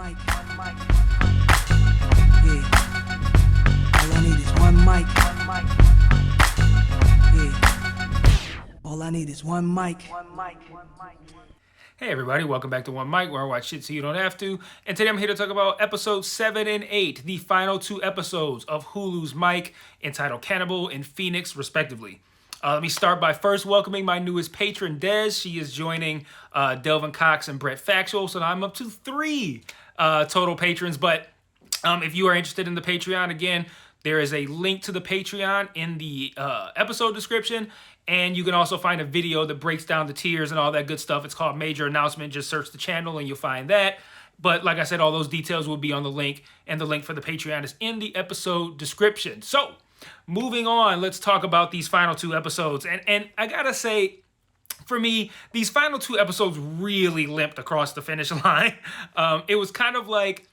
mic. Yeah. All I need is one mic. Yeah. All I need is one mic. Hey everybody, welcome back to One Mic, where I watch shit so you don't have to. And today I'm here to talk about episodes 7 and 8, the final two episodes of Hulu's Mike, entitled Cannibal and Phoenix, respectively. Let me start by first welcoming my newest patron, Des. She is joining Delvin Cox and Brett Factual, so now I'm up to 3 total patrons. But if you are interested in the Patreon, again, there is a link to the Patreon in the episode description, and you can also find a video that breaks down the tiers and all that good stuff. It's called Major Announcement. Just search the channel and you'll find that. But like I said, all those details will be on the link, and the link for the Patreon is in the episode description. So, moving on, let's talk about these final 2 episodes. And I gotta say, for me, these final 2 episodes really limped across the finish line. It was kind of like,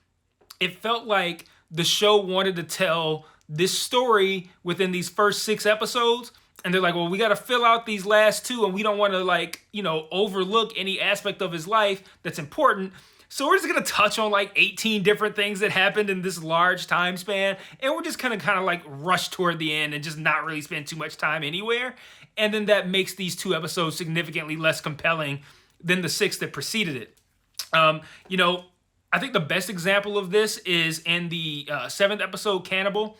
it felt like the show wanted to tell this story within these first 6 episodes, and they're like, well, we got to fill out these last 2, and we don't want to overlook any aspect of his life that's important. So we're just going to touch on 18 different things that happened in this large time span, and we're just kind of rush toward the end and just not really spend too much time anywhere. And then that makes these 2 episodes significantly less compelling than the 6 that preceded it. I think the best example of this is in the 7th episode, Cannibal.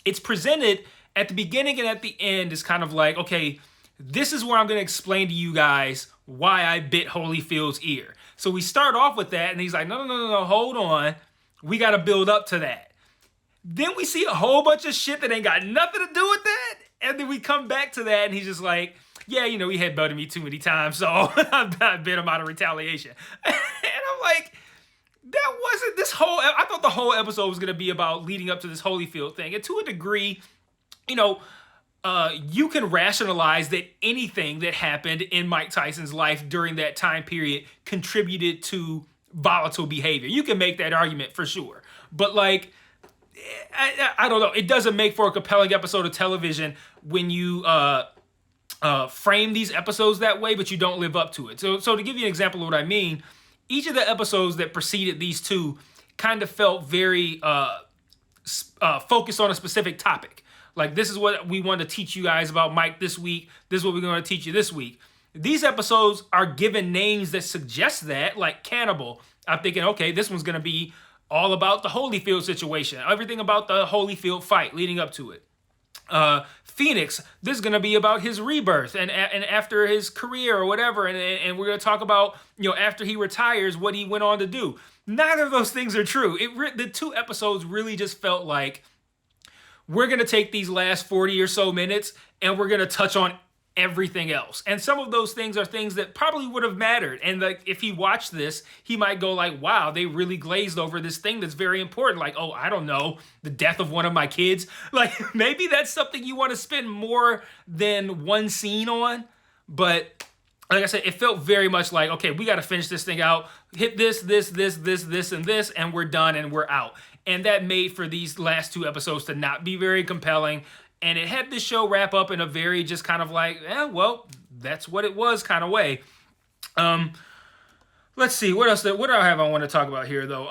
It's presented at the beginning and at the end is kind of like, okay, this is where I'm going to explain to you guys why I bit Holyfield's ear. So we start off with that, and he's like, no, hold on. We got to build up to that. Then we see a whole bunch of shit that ain't got nothing to do with that. And then we come back to that, and he's just like, yeah, he headbutted me too many times, so I bit him out of retaliation. And I'm like, that wasn't this whole... I thought the whole episode was going to be about leading up to this Holyfield thing. And to a degree, you can rationalize that anything that happened in Mike Tyson's life during that time period contributed to volatile behavior. You can make that argument for sure. But I don't know. It doesn't make for a compelling episode of television when you frame these episodes that way, but you don't live up to it. So to give you an example of what I mean, each of the episodes that preceded these 2 kind of felt very focused on a specific topic. Like, this is what we want to teach you guys about Mike this week. This is what we're going to teach you this week. These episodes are given names that suggest that, like Cannibal. I'm thinking, okay, this one's going to be all about the Holyfield situation. Everything about the Holyfield fight leading up to it. Phoenix, this is going to be about his rebirth and after his career or whatever. And we're going to talk about, after he retires, what he went on to do. Neither of those things are true. The 2 episodes really just felt like, we're going to take these last 40 or so minutes and we're going to touch on everything else. And some of those things are things that probably would have mattered. And if he watched this, he might go like, wow, they really glazed over this thing that's very important. Like, oh, I don't know, the death of one of my kids. Like, maybe that's something you want to spend more than one scene on. But like I said, it felt very much like, okay, we got to finish this thing out. Hit this, and this, and we're done and we're out. And that made for these last 2 episodes to not be very compelling. And it had this show wrap up in a very just kind of like, well, that's what it was kind of way. Let's see, what else? What do I have I want to talk about here, though?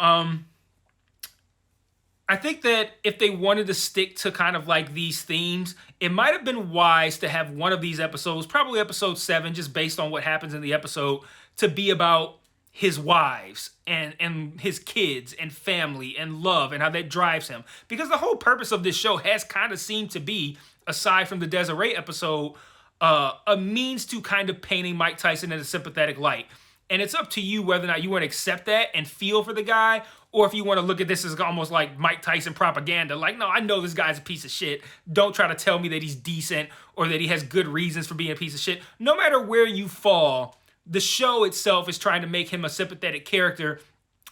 I think that if they wanted to stick to kind of like these themes, it might have been wise to have one of these episodes, probably episode 7, just based on what happens in the episode, to be about his wives and his kids and family and love and how that drives him. Because the whole purpose of this show has kind of seemed to be, aside from the Desiree episode, a means to kind of painting Mike Tyson in a sympathetic light. And it's up to you whether or not you want to accept that and feel for the guy, or if you want to look at this as almost like Mike Tyson propaganda. Like, no, I know this guy's a piece of shit. Don't try to tell me that he's decent or that he has good reasons for being a piece of shit. No matter where you fall, the show itself is trying to make him a sympathetic character,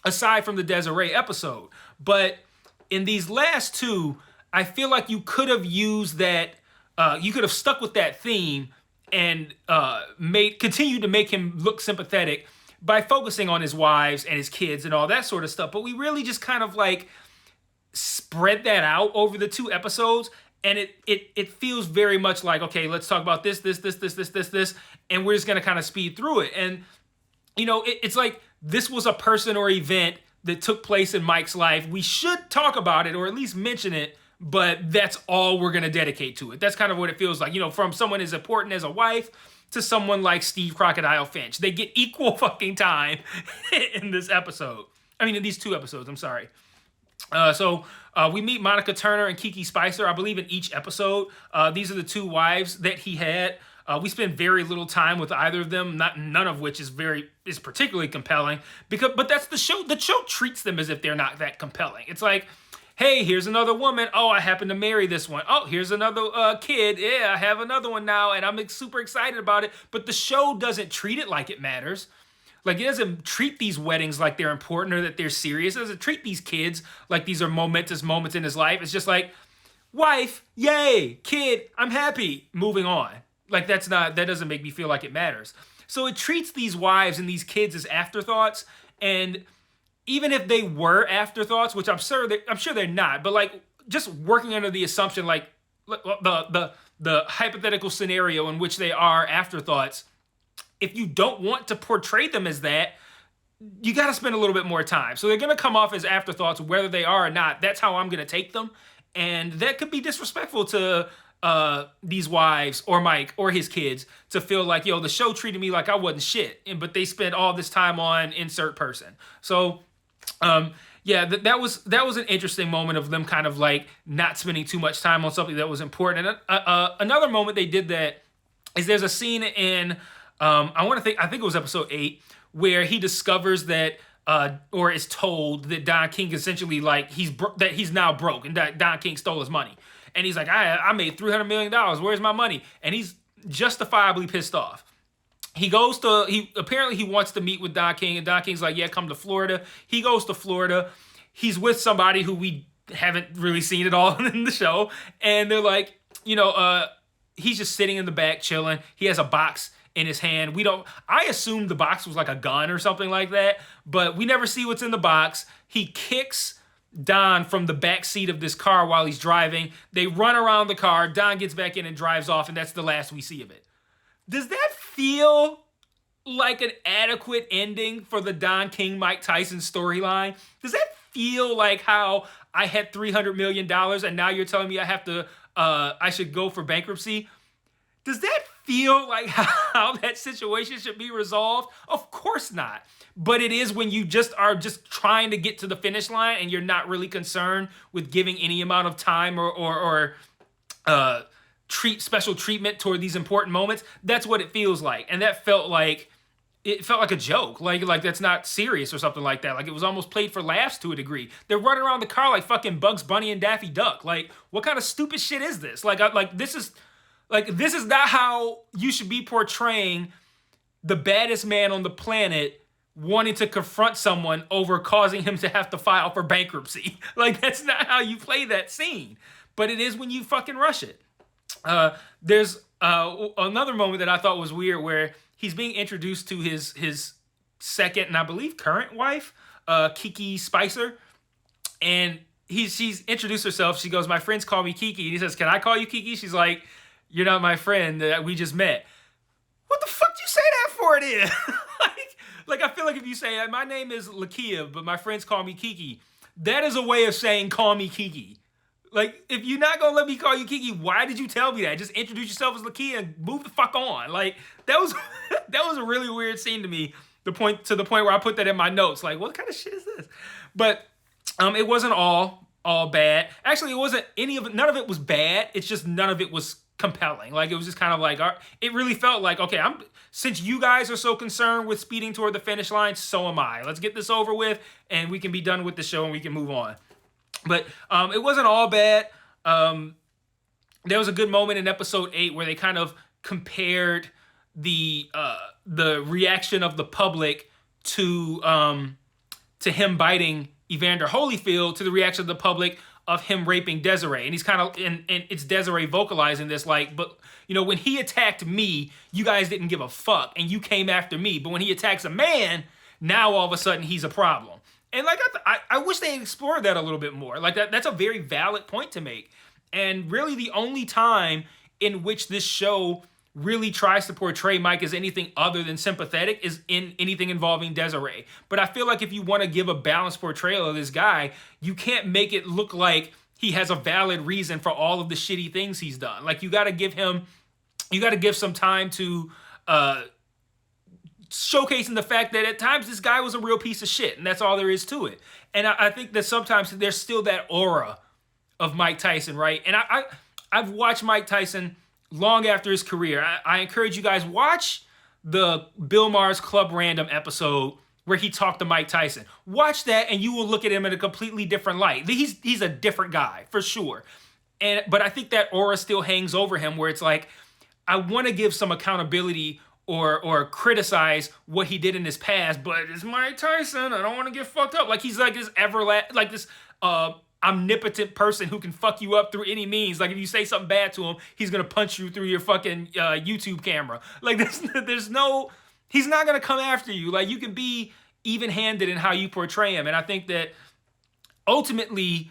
aside from the Desiree episode. But in these last 2, I feel like you could have used that, you could have stuck with that theme and continued to make him look sympathetic by focusing on his wives and his kids and all that sort of stuff. But we really just kind of like spread that out over the 2 episodes. And it feels very much like, okay, let's talk about this, and we're just going to kind of speed through it. And, it's like this was a person or event that took place in Mike's life. We should talk about it or at least mention it, but that's all we're going to dedicate to it. That's kind of what it feels like, from someone as important as a wife to someone like Steve Crocodile Finch. They get equal fucking time in this episode. I mean, in these 2 episodes, I'm sorry. So we meet Monica Turner and Kiki Spicer, I believe, in each episode. These are the 2 wives that he had. We spend very little time with either of them, none of which is particularly compelling. But that's the show. The show treats them as if they're not that compelling. It's like, hey, here's another woman. Oh, I happen to marry this one. Oh, here's another kid. Yeah, I have another one now, and I'm super excited about it. But the show doesn't treat it like it matters. Like, it doesn't treat these weddings like they're important or that they're serious. It doesn't treat these kids like these are momentous moments in his life. It's just like, wife, yay, kid, I'm happy, moving on. Like, that doesn't make me feel like it matters. So it treats these wives and these kids as afterthoughts, and even if they were afterthoughts, which I'm sure they're not, but like just working under the assumption, like the hypothetical scenario in which they are afterthoughts, if you don't want to portray them as that, you got to spend a little bit more time. So they're going to come off as afterthoughts, whether they are or not. That's how I'm going to take them. And that could be disrespectful to these wives or Mike or his kids to feel like, the show treated me like I wasn't shit. But they spent all this time on insert person. So, that was an interesting moment of them kind of like not spending too much time on something that was important. And another moment they did that is there's a scene in, I think it was episode 8, where he discovers that, or is told that Don King essentially like that he's now broke and that Don King stole his money. And he's like, I made $300 million. Where's my money? And he's justifiably pissed off. He apparently wants to meet with Don King, and Don King's like, yeah, come to Florida. He goes to Florida. He's with somebody who we haven't really seen at all in the show. And they're like, he's just sitting in the back chilling. He has a box in his hand. I assumed the box was like a gun or something like that, but we never see what's in the box. He kicks Don from the back seat of this car while he's driving. They run around the car. Don gets back in and drives off, and that's the last we see of it. Does that feel like an adequate ending for the Don King Mike Tyson storyline? Does that feel like how I had $300 million and now you're telling me I should go for bankruptcy? Does that feel like how that situation should be resolved? Of course not. But it is when you are just trying to get to the finish line and you're not really concerned with giving any amount of time or special treatment toward these important moments. That's what it feels like. And that felt like a joke. Like that's not serious or something like that. Like it was almost played for laughs to a degree. They're running around the car like fucking Bugs Bunny and Daffy Duck. Like, what kind of stupid shit is this? This is not how you should be portraying the baddest man on the planet wanting to confront someone over causing him to have to file for bankruptcy. Like, that's not how you play that scene. But it is when you fucking rush it. There's another moment that I thought was weird where he's being introduced to his second and I believe current wife, Kiki Spicer. And she's introduced herself. She goes, my friends call me Kiki. And he says, can I call you Kiki? She's like, you're not my friend that we just met. What the fuck do you say that for then? like I feel like if you say, my name is Lakia, but my friends call me Kiki, that is a way of saying, call me Kiki. Like, if you're not gonna let me call you Kiki, why did you tell me that? Just introduce yourself as Lakia and move the fuck on. Like, that was a really weird scene to me. To the point where I put that in my notes. Like, what kind of shit is this? But it wasn't all bad. Actually, it wasn't none of it was bad. It's just none of it was compelling. Like, it was just kind of like, it really felt like, okay, since you guys are so concerned with speeding toward the finish line, so am I. Let's get this over with and we can be done with the show and we can move on. But it wasn't all bad. There was a good moment in episode 8 where they kind of compared the reaction of the public to him biting Evander Holyfield to the reaction of the public of him raping Desiree. And he's kind of, and it's Desiree vocalizing this like, but when he attacked me, you guys didn't give a fuck and you came after me. But when he attacks a man, now all of a sudden he's a problem. And like I wish they had explored that a little bit more. Like that's a very valid point to make. And really the only time in which this show really tries to portray Mike as anything other than sympathetic is in anything involving Desiree. But I feel like if you want to give a balanced portrayal of this guy, you can't make it look like he has a valid reason for all of the shitty things he's done. Like, you got to give some time to showcasing the fact that at times this guy was a real piece of shit, and that's all there is to it. And I think that sometimes there's still that aura of Mike Tyson, right? And I've watched Mike Tyson long after his career. I encourage you guys, watch the Bill Maher's Club Random episode where he talked to Mike Tyson. Watch that and you will look at him in a completely different light. He's a different guy, for sure. But I think that aura still hangs over him, where it's like, I want to give some accountability or criticize what he did in his past, but it's Mike Tyson. I don't want to get fucked up. Like, he's like this this omnipotent person who can fuck you up through any means. Like, if you say something bad to him, he's gonna punch you through your fucking YouTube camera. Like, there's no, he's not gonna come after you. Like, you can be even-handed in how you portray him, and I think that ultimately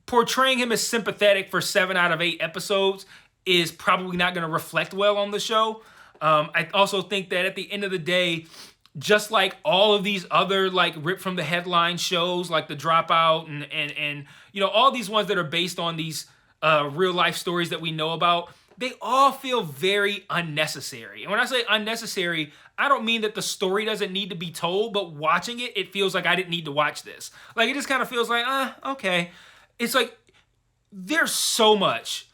portraying him as sympathetic for 7 out of 8 episodes is probably not going to reflect well on the show. I also think that at the end of the day, just like all of these other like ripped from the headline shows like The Dropout and you know, all these ones that are based on these real life stories that we know about, they all feel very unnecessary. And when I say unnecessary, I don't mean that the story doesn't need to be told, but watching it, it feels like I didn't need to watch this. Like, it just kind of feels like, okay. It's like, there's so much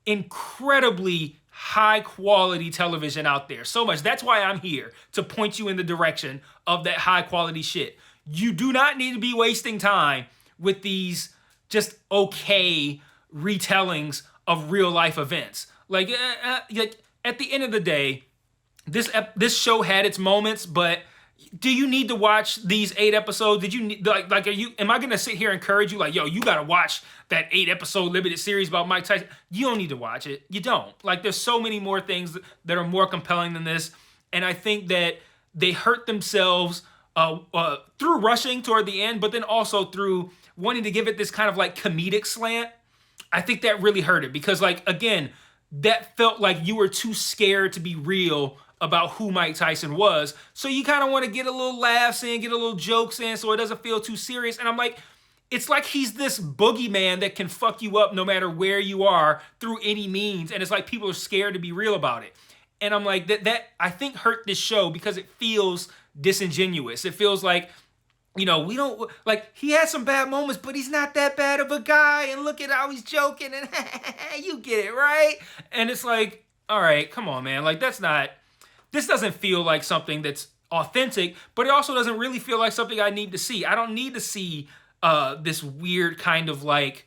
incredibly high quality television out there. So much. That's why I'm here, to point you in the direction of that high quality shit. You do not need to be wasting time with these just okay retellings of real life events. Like at the end of the day, this show had its moments, but do you need to watch these 8 episodes? Did you need, am I going to sit here and encourage you like, yo, you got to watch that 8 episode limited series about Mike Tyson? You don't need to watch it. You don't. Like, there's so many more things that are more compelling than this. And I think that they hurt themselves through rushing toward the end, but then also through wanting to give it this kind of like comedic slant. I think that really hurt it, because, like, again, that felt like you were too scared to be real about who Mike Tyson was. So you kind of want to get a little laughs in, get a little jokes in, so it doesn't feel too serious. And I'm like, it's like he's this boogeyman that can fuck you up no matter where you are through any means. And it's like people are scared to be real about it. And I'm like, that I think hurt this show because it feels disingenuous. It feels like, you know, we don't, like, he had some bad moments, but he's not that bad of a guy. And look at how he's joking and you get it, right? And it's like, all right, come on, man. Like, this doesn't feel like something that's authentic, but it also doesn't really feel like something I need to see. I don't need to see this weird kind of like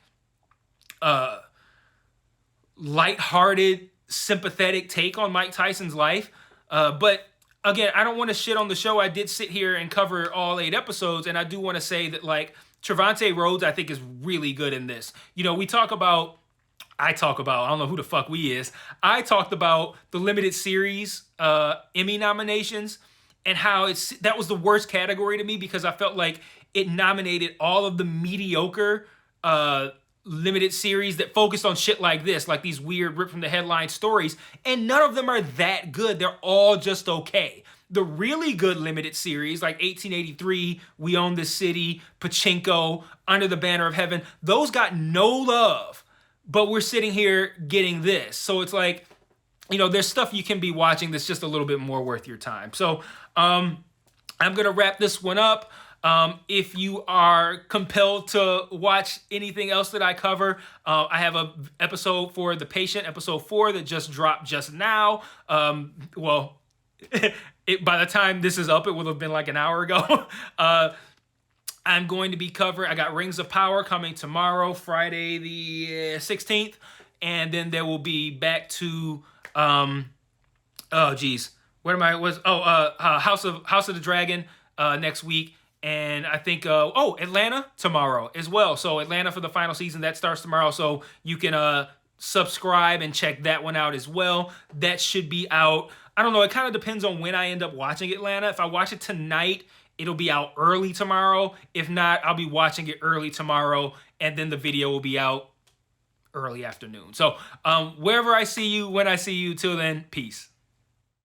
lighthearted, sympathetic take on Mike Tyson's life. But again, I don't want to shit on the show. I did sit here and cover all 8 episodes, and I do want to say that, like, Trevante Rhodes, I think, is really good in this. You know, I don't know who the fuck we is. I talked about the limited series Emmy nominations and how that was the worst category to me, because I felt like it nominated all of the mediocre limited series that focused on shit like this, like these weird rip from the headline stories, and none of them are that good. They're all just okay. The really good limited series, like 1883, We Own This City, Pachinko, Under the Banner of Heaven, those got no love. But we're sitting here getting this. So it's like, you know, there's stuff you can be watching that's just a little bit more worth your time. So I'm going to wrap this one up. If you are compelled to watch anything else that I cover, I have an episode for The Patient, episode 4, that just dropped just now. Well, by the time this is up, it will have been like an hour ago. I'm going to be covering, I got Rings of Power coming tomorrow, Friday the 16th. And then there will be back to, House of the Dragon next week. And I think, Atlanta tomorrow as well. So Atlanta for the final season, that starts tomorrow. So you can subscribe and check that one out as well. That should be out. I don't know. It kind of depends on when I end up watching Atlanta. If I watch it tonight, it'll be out early tomorrow. If not, I'll be watching it early tomorrow, and then the video will be out early afternoon. So wherever I see you, when I see you, till then, peace.